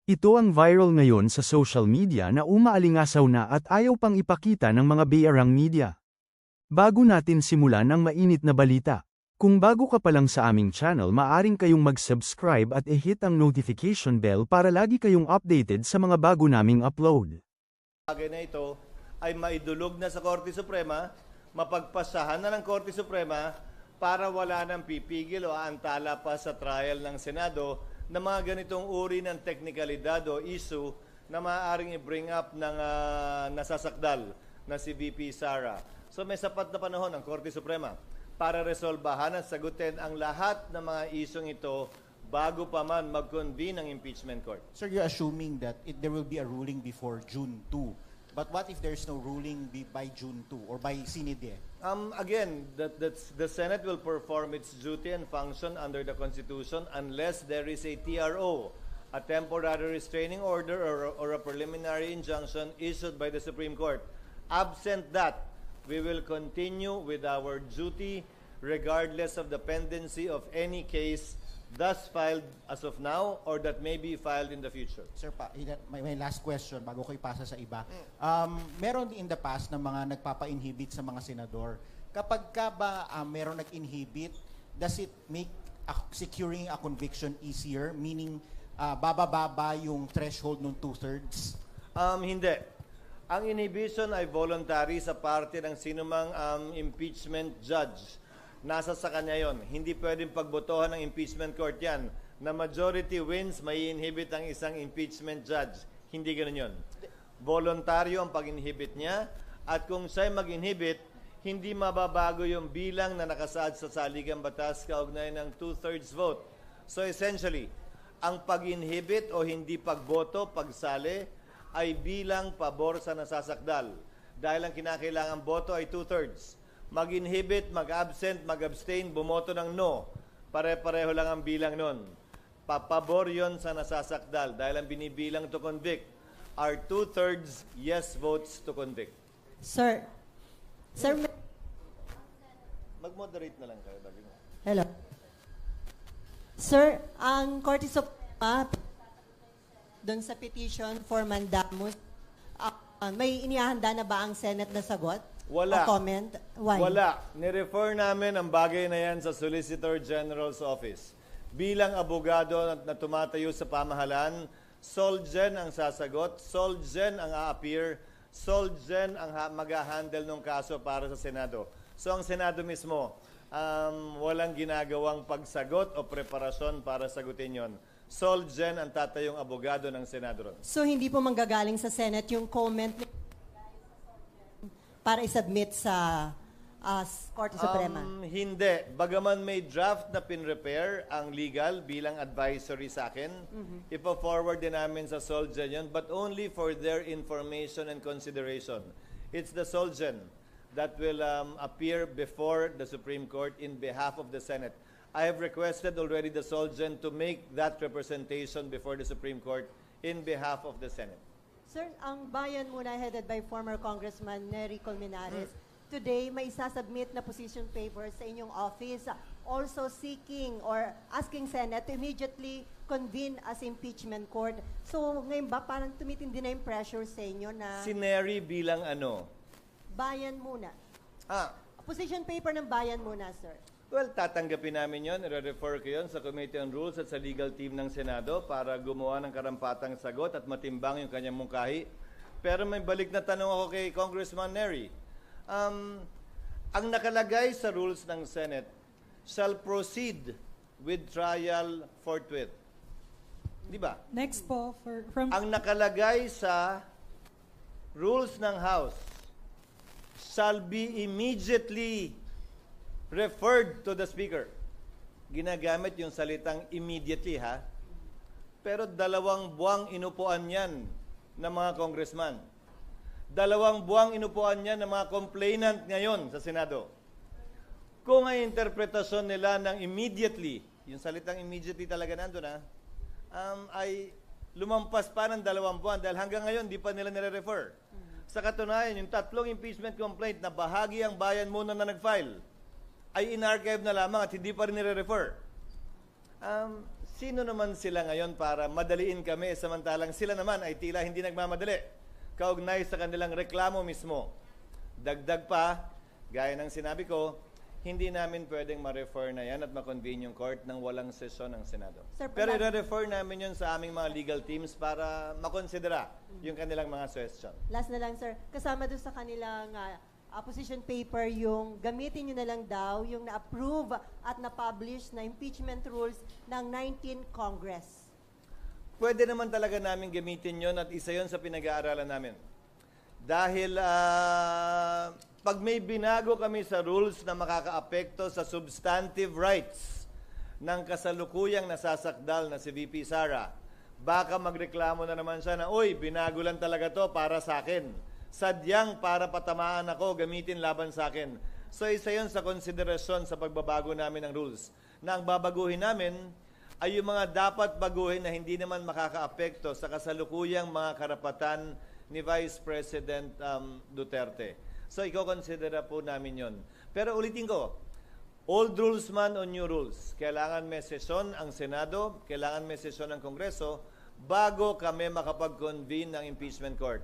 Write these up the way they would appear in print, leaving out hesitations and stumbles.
Ito ang viral ngayon sa social media na umaalingasaw na at ayaw pang ipakita ng mga bayarang media. Bago natin simulan ang mainit na balita, kung bago ka pa lang sa aming channel maaring kayong mag-subscribe at i-hit ang notification bell para lagi kayong updated sa mga bago naming upload. Bagay na ito ay maidulog na sa Korte Suprema, mapagpasahan na ng Korte Suprema para wala nang pipigil o aantala pa sa trial ng Senado na mga ganitong uri ng teknikalidad o issue na maaaring i-bring up ng nasasakdal na si VP Sara. So may sapat na panahon ang Korte Suprema para resolbahan at sagutin ang lahat ng mga isyong ito bago pa man mag-convene ang impeachment court. Sir, you're assuming that there will be a ruling before June 2. But what if there's no ruling by June 2 or by Sinide? Again, the Senate will perform its duty and function under the Constitution unless there is a TRO, a temporary restraining order or a preliminary injunction issued by the Supreme Court. Absent that, we will continue with our duty regardless of the pendency of any case thus filed as of now or that may be filed in the future. Sir, may last question bago ko ipasa sa iba. Meron in the past na mga nagpapa-inhibit sa mga senador. Kapag ka ba meron nag-inhibit, does it make securing a conviction easier? Meaning, bababa yung threshold ng 2/3? Hindi. Ang inhibition ay voluntary sa parte ng sinumang impeachment judge. Nasa sa kanya yon. Hindi pwedeng pagbotohan ng impeachment court yan. Na majority wins, may inhibit ang isang impeachment judge. Hindi ganun yun. Voluntaryo ang pag-inhibit niya. At kung siya'y mag-inhibit, hindi mababago yung bilang na nakasaad sa saligang batas kaugnay ng 2/3 vote. So essentially, ang pag-inhibit o hindi pagboto, pagsali, ay bilang pabor sa nasasakdal. Dahil ang kinakailangang boto ay 2/3. Mag-inhibit, mag-absent, mag-abstain, bumoto ng no. Pare-pareho lang ang bilang nun. Papabor yon sa nasasakdal dahil ang binibilang to convict are 2/3 yes votes to convict. Sir, Mag-moderate na lang kayo. hello. Sir, ang Korte Suprema doon sa petition for mandamus, may inihanda na ba ang Senate na sagot? Wala. O comment? Why? Wala. Nirefer namin ang bagay na yan sa Solicitor General's Office. Bilang abogado na tumatayo sa pamahalaan, Solgen ang sasagot, Solgen ang a-appear, Solgen ang mag-handle ng kaso para sa Senado. So ang Senado mismo, walang ginagawang pagsagot o preparasyon para sagutin yon. Solgen ang tatayong abogado ng Senado ron. So hindi po manggagaling sa Senate yung comment para i-submit sa Korte Suprema? Hindi. Bagaman may draft na pin-repair ang legal bilang advisory sa akin, ipa-forward din namin sa Solgen yun, but only for their information and consideration. It's the Solgen that will appear before the Supreme Court in behalf of the Senate. I have requested already the Solgen to make that representation before the Supreme Court in behalf of the Senate. Sir, ang bayan muna headed by former Congressman Nery Colmenares, today may isasubmit na position papers sa inyong office also seeking or asking Senate to immediately convene as impeachment court. So ngayon ba parang tumitindi na yung pressure sa inyo na Si Nery bilang ano? bayan muna? Position paper ng bayan muna, sir. Well, tatanggapin namin yon, i-refer ko yon sa Committee on Rules at sa legal team ng Senado para gumawa ng karampatang sagot at matimbang yung kanyang mungkahi. Pero may balik na tanong ako kay Congressman Nery. Ang nakalagay sa rules ng Senate shall proceed with trial forthwith. Di ba? Next po, from Ang nakalagay sa rules ng House shall be immediately referred to the Speaker. Ginagamit yung salitang immediately, ha? Pero 2 buwang inupuan yan ng mga congressman. 2 buwang inupuan yan ng mga complainant ngayon sa Senado. Kung ang interpretasyon nila ng immediately, yung salitang immediately talaga nandun, ha? Ay lumampas pa ng 2 buwan dahil hanggang ngayon di pa nila nire-refer. Sa katunayan, yung 3 impeachment complaint na bahagi ang bayan muna na nag-file, ay in-archive na lamang at hindi pa rin nire-refer. Sino naman sila ngayon para madaliin kami samantalang sila naman ay tila hindi nagmamadali kaugnay sa kanilang reklamo mismo. Dagdag pa, gaya ng sinabi ko, hindi namin pwedeng ma-refer na yan at ma-convene yung court nang walang sesyon ng Senado. Sir, Pero i-refer namin yun sa aming mga legal teams para makonsidera yung kanilang mga suggestion. Last na lang, sir. Kasama doon sa kanilang position paper, yung gamitin nyo na lang daw yung na-approve at na-publish na impeachment rules ng 19th Congress. Pwede naman talaga namin gamitin yon at isa yon sa pinag-aaralan namin. Dahil pag may binago kami sa rules na makakaapekto sa substantive rights ng kasalukuyang nasasakdal na si VP Sara, baka magreklamo na naman siya na, uy, binago lang talaga to para sa akin. Sadyang para patamaan ako, gamitin laban sa akin. So isa yun sa konsiderasyon sa pagbabago namin ng rules. Na ang babaguhin namin ay yung mga dapat baguhin na hindi naman makakaapekto sa kasalukuyang mga karapatan ni Vice President Duterte. So iko-considera po namin yon. Pero ulitin ko, old rules man o new rules, kailangan may sesyon ang Senado, kailangan may sesyon ang Kongreso bago kami makapag-convene ng impeachment court.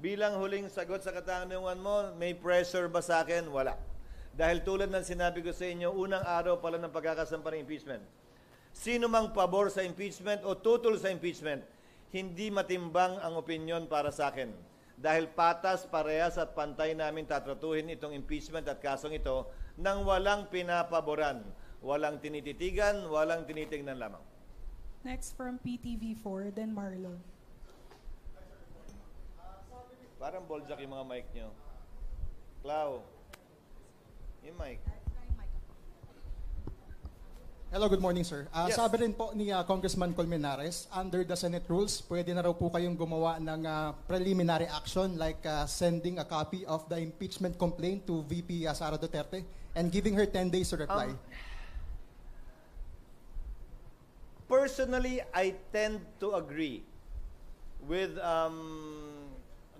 Bilang huling sagot sa katanungan mo, may pressure ba sa akin? Wala. Dahil tulad ng sinabi ko sa inyo, unang araw pala ng pagkakasampa ng impeachment. Sino mang pabor sa impeachment o tutol sa impeachment, hindi matimbang ang opinyon para sa akin. Dahil patas, parehas at pantay namin tatratuhin itong impeachment at kasong ito nang walang pinapaboran, walang tinititigan, walang tinitingnan lamang. Next from PTV4, then Marlon. Parang boljak yung mga mic nyo. Clau, yung mic. Hello, good morning, sir. Yes. Sabi rin po ni Congressman Colmenares, under the Senate rules, pwede na raw po kayong gumawa ng preliminary action like sending a copy of the impeachment complaint to VP Sara Duterte and giving her 10 days to reply. Personally, I tend to agree with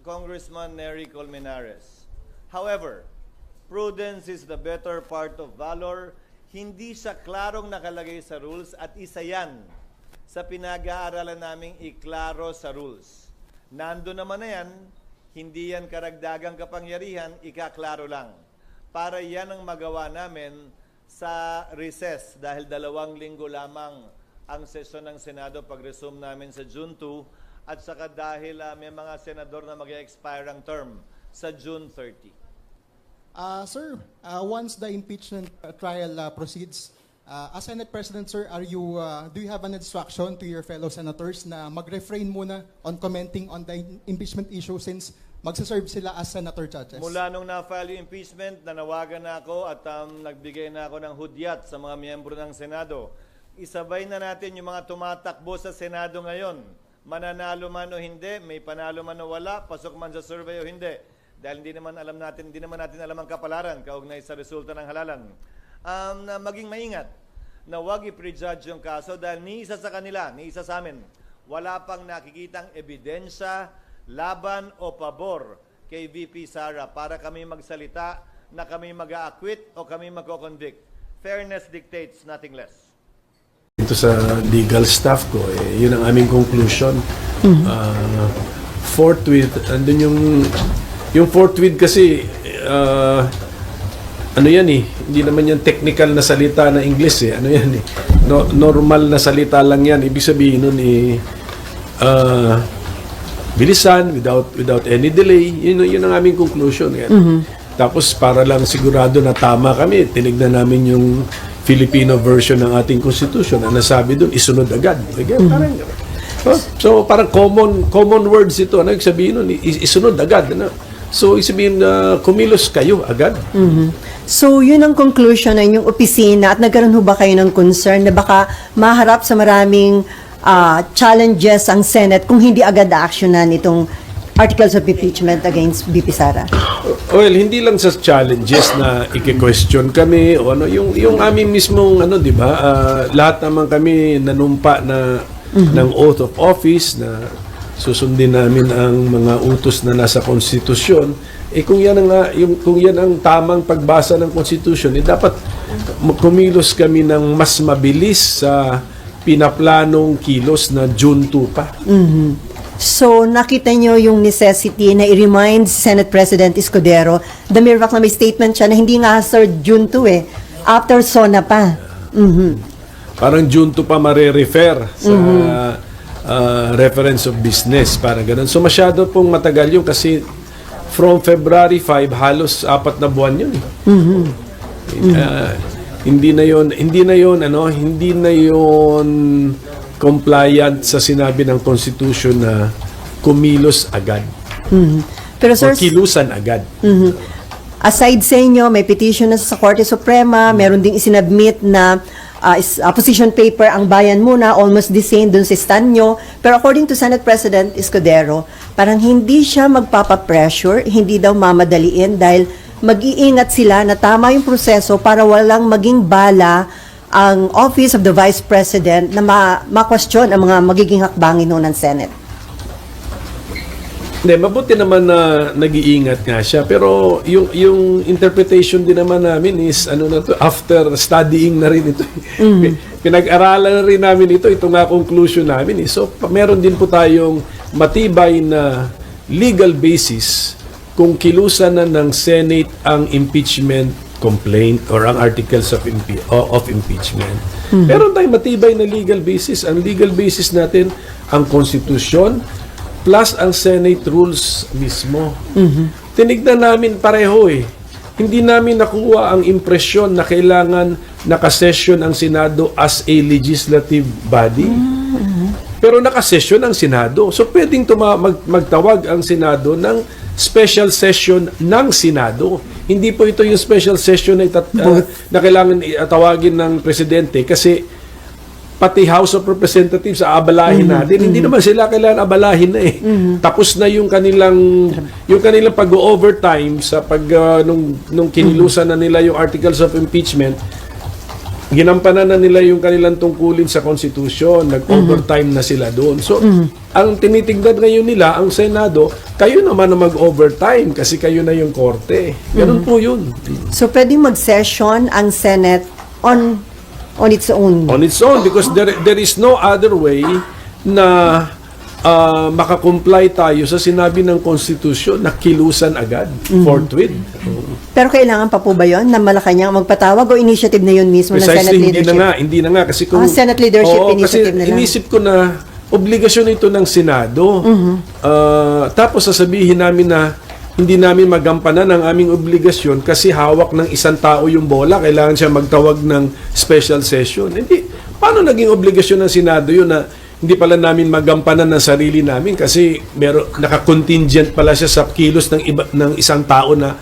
Congressman Nery Colmenares. However, prudence is the better part of valor. Hindi siya klarong nakalagay sa rules at isa yan sa pinag-aaralan naming iklaro sa rules. Nando naman na yan, hindi yan karagdagang kapangyarihan, ikaklaro lang. Para yan ang magawa namin sa recess dahil 2 linggo lamang ang sesyon ng Senado pag-resume namin sa June 2 at saka dahil may mga senador na mag-expire ang term sa June 30. Sir, once the impeachment trial proceeds, as Senate President, sir, do you have an instruction to your fellow senators na mag-refrain muna on commenting on the impeachment issue since magsaserve sila as senator judges? Mula nung na-file yung impeachment, nanawagan na ako at nagbigay na ako ng hudyat sa mga miyembro ng Senado. Isabay na natin yung mga tumatakbo sa Senado ngayon. Mananalo man o hindi, may panalo man o wala, pasok man sa survey o hindi. Dahil hindi naman natin alam ang kapalaran kaugnay sa resulta ng halalan. Na maging maingat na huwag i-prejudge yung kaso dahil ni isa sa kanila, ni isa sa amin, wala pang nakikitang ebidensya, laban o pabor kay VP Sara para kami magsalita na kami mag-a-acquit o kami magko-convict. Fairness dictates, nothing less. Ito sa legal staff ko, yun ang aming conclusion. Forthwith, andun yung forthwith kasi, ano yan hindi naman yan technical na salita na English ano yan normal na salita lang yan. Ibig sabihin nun bilisan, without any delay, yun ang aming conclusion. Tapos para lang sigurado na tama kami, tinignan namin yung Filipino version ng ating constitution na nasabi doon, isunod agad. Parang, so parang common words ito. Ano yung sabihin nun? Isunod agad. Ano? So sabihin kumilos kayo agad. So yun ang conclusion ng inyong opisina at nagkaroon ho ba kayo ng concern na baka maharap sa maraming challenges ang Senate kung hindi agad actionan itong articles of impeachment against VP Sara? Well, hindi lang sa challenges na i-question kami o ano, yung aming mismong di ba? Lahat naman kami nanumpa na ng oath of office na susundin namin ang mga utos na nasa konstitusyon. Kung yan ang tamang pagbasa ng konstitusyon, dapat kumilos kami ng mas mabilis sa pinaplanong kilos na June 2 pa. So, nakita nyo yung necessity na i-remind Senate President Escudero, the mere fact na may statement siya na hindi nga sir June 2 eh, after SONA pa. Parang June 2 pa mare-refer sa reference of business, parang ganun. So masyado pong matagal yun kasi from February 5 halos 4 na buwan yun. Hindi na yon compliant sa sinabi ng Constitution na kumilos agad. Pero Or sir, kilusan agad. aside sa inyo, may petition na sa Korte Suprema, meron ding isinabmit na position paper ang bayan muna, almost the same dun sa stand nyo. Pero according to Senate President Escudero, parang hindi siya magpapapressure, hindi daw mamadaliin dahil mag-iingat sila na tama yung proseso para walang maging bala ang Office of the Vice President na ma-question ang mga magiging hakbangin ng Senate. Hindi, mabuti naman na nag-iingat nga siya. Pero yung interpretation din naman namin is, after studying na rin ito. Pinag-aralan na rin namin ito. Ito nga conclusion namin. So, meron din po tayong matibay na legal basis kung kilusan na ng Senate ang impeachment complaint or ang articles of impeachment. Meron tayong matibay na legal basis. Ang legal basis natin, ang Constitution, plus ang Senate rules mismo. Tinignan namin pareho eh. Hindi namin nakuha ang impresyon na kailangan nakasession ang Senado as a legislative body. Pero nakasession ang Senado. So pwedeng magtawag ang Senado ng special session ng Senado. Hindi po ito yung special session na kailangan tawagin ng Presidente kasi pati House of Representatives abalahin natin. Hindi naman sila kailangan abalahin na eh. Tapos na yung kanilang pag-overtime sa nung kinilusan na nila yung articles of impeachment. Ginampanan na nila yung kanilang tungkulin sa Constitution. Nag-overtime na sila doon. So, ang tinitignan ngayon nila, ang Senado, kayo naman na mag-overtime kasi kayo na yung korte. Ganun po yun. So, pwedeng mag-session ang Senate on its own. On its own, because there is no other way na makakomply tayo sa sinabi ng Constitution na kilusan agad, forthwith. Pero kailangan pa po ba yun na Malacanang magpatawag o initiative na yun mismo ng Senate leadership? Hindi na nga. Kasi kung, Senate leadership initiative kasi na lang. inisip ko na obligasyon ito ng Senado. Tapos sasabihin namin na hindi namin magampanan ang aming obligasyon kasi hawak ng isang tao yung bola, kailangan siya magtawag ng special session. Hindi. Paano naging obligasyon ng Senado yun na hindi pala namin magampanan ng sarili namin kasi naka-contingent pala siya sa kilos ng isang tao na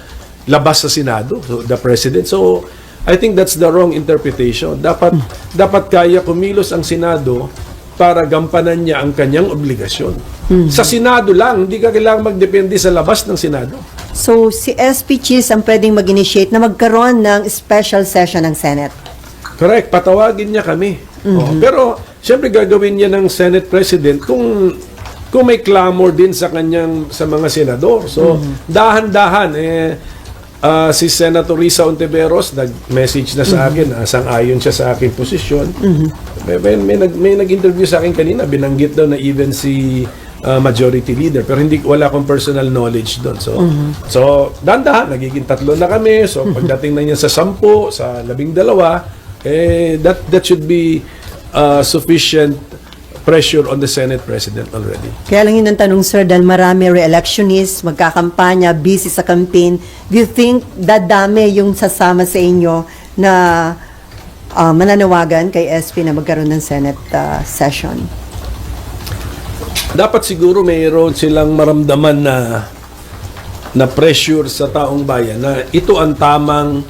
labas sa Senado, so the President. So, I think that's the wrong interpretation. Dapat kaya kumilos ang Senado para gampanan niya ang kanyang obligasyon. Sa Senado lang, hindi ka kailangang magdepende sa labas ng Senado. So, si SP Cheese ang pwedeng mag-initiate na magkaroon ng special session ng Senate. Correct, patawagin niya kami. Pero, siyempre gagawin niya ng Senate President kung may clamor din sa mga senador. So, dahan-dahan, si Senator Risa Ontiveros nag-message na sa akin, sang-ayon siya sa aking posisyon. May nag-interview sa akin kanina, binanggit daw na even si majority leader, pero wala akong personal knowledge doon. So dahan-dahan, nagiging 3 na kami. So pagdating na niya sa 10, sa 12, that should be sufficient pressure on the Senate President already. Kaya lang yun ang tanong, sir, dahil marami re-electionists, magkakampanya, busy sa campaign. Do you think dadami yung sasama sa inyo na mananawagan kay SP na magkaroon ng Senate session? Dapat siguro mayroon silang maramdaman na pressure sa taong bayan na ito ang tamang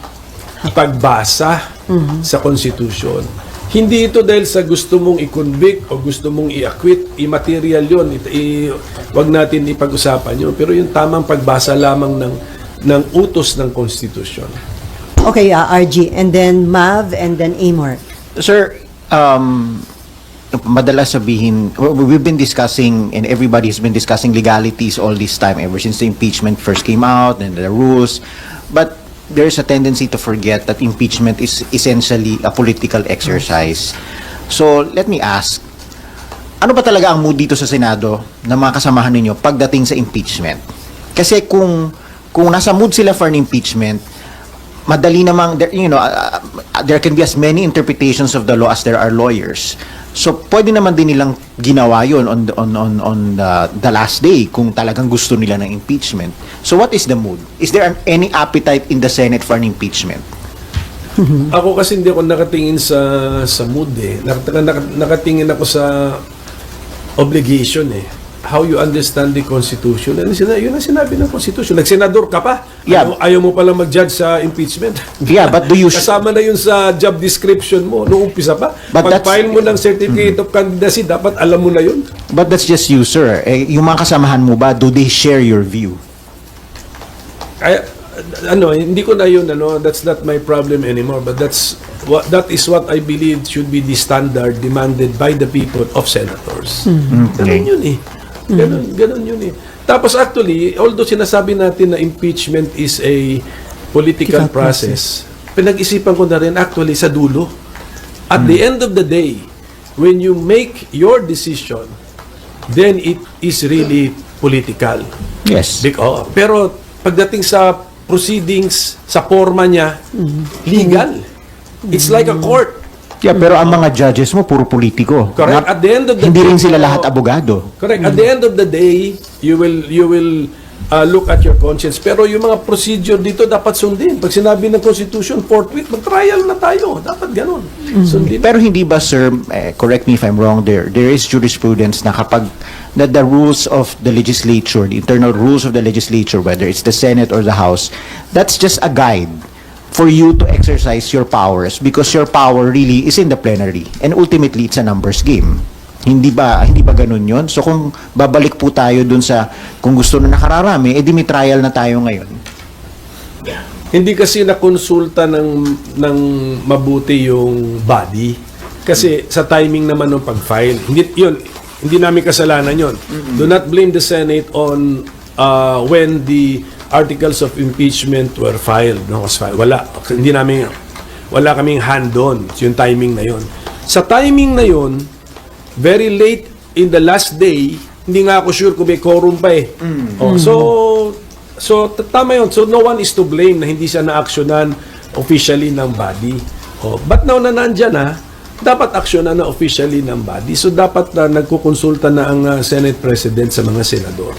pagbasa sa Constitution. Hindi ito dahil sa gusto mong i-convict o gusto mong i-acquit, immaterial yun. Wag natin ipag-usapan yun. Pero yung tamang pagbasa lamang ng utos ng Constitution. Okay, RG, and then Mav, and then Amor. Sir, madalas sabihin, we've been discussing and everybody's been discussing legalities all this time ever since the impeachment first came out and the rules. But there's a tendency to forget that impeachment is essentially a political exercise. So, let me ask, ano ba talaga ang mood dito sa Senado ng mga kasamahan ninyo pagdating sa impeachment? Kasi kung nasa mood sila for an impeachment, madali namang, there can be as many interpretations of the law as there are lawyers. So, pwede naman din nilang ginawa yun on the last day kung talagang gusto nila ng impeachment. So, what is the mood? Is there any appetite in the Senate for an impeachment? Ako kasi hindi ako nakatingin sa mood eh. Nakatingin ako sa obligation eh. How you understand the Constitution. Yun ang sinabi ng Constitution. Nagsenador ka pa. Yeah. Ayaw mo palang mag-judge sa impeachment. Yeah, but do you... Kasama na yun sa job description mo noong umpisa pa. But Pag-file mo ng certificate of candidacy, dapat alam mo na yun. But that's just you, sir. Yung mga kasamahan mo ba, do they share your view? Hindi ko na yun, that's not my problem anymore. But that is what I believe should be the standard demanded by the people of senators. Ganun yun eh. Ganun yun eh. Tapos actually, although sinasabi natin na impeachment is a political process, pinag-isipan ko na rin actually sa dulo. At the end of the day, when you make your decision, then it is really political. Yes. Pero pagdating sa proceedings, sa forma niya, legal. It's like a court. Yeah, pero ang mga judges mo, puro politiko. Correct. At the end of the Hindi day, rin sila lahat abogado. Correct. At the end of the day, you will look at your conscience. Pero yung mga procedure dito dapat sundin. Pag sinabi ng Constitution, forthwith, mag-trial na tayo. Dapat ganun. Sundin. Pero hindi ba, sir, correct me if I'm wrong, there is jurisprudence na kapag the rules of the legislature, the internal rules of the legislature, whether it's the Senate or the House, that's just a guide for you to exercise your powers because your power really is in the plenary and ultimately it's a numbers game. Hindi ba ganun yun? So kung babalik po tayo dun sa kung gusto na nakararami, edi may trial na tayo ngayon. Hindi kasi nakonsulta ng mabuti yung body. Kasi sa timing naman ng pag-file. Hindi namin kasalanan yun. Do not blame the Senate on when the articles of impeachment were filed. Wala kaming hand doon. Yung timing na yun. Sa timing na yun, very late in the last day, hindi nga ako sure kung may quorum pa eh. So tama yun. So no one is to blame na hindi siya na-actionan officially ng body. But now na nandyan na, dapat aksyonan na officially ng body. So dapat nagkukonsulta na ang Senate President sa mga senador.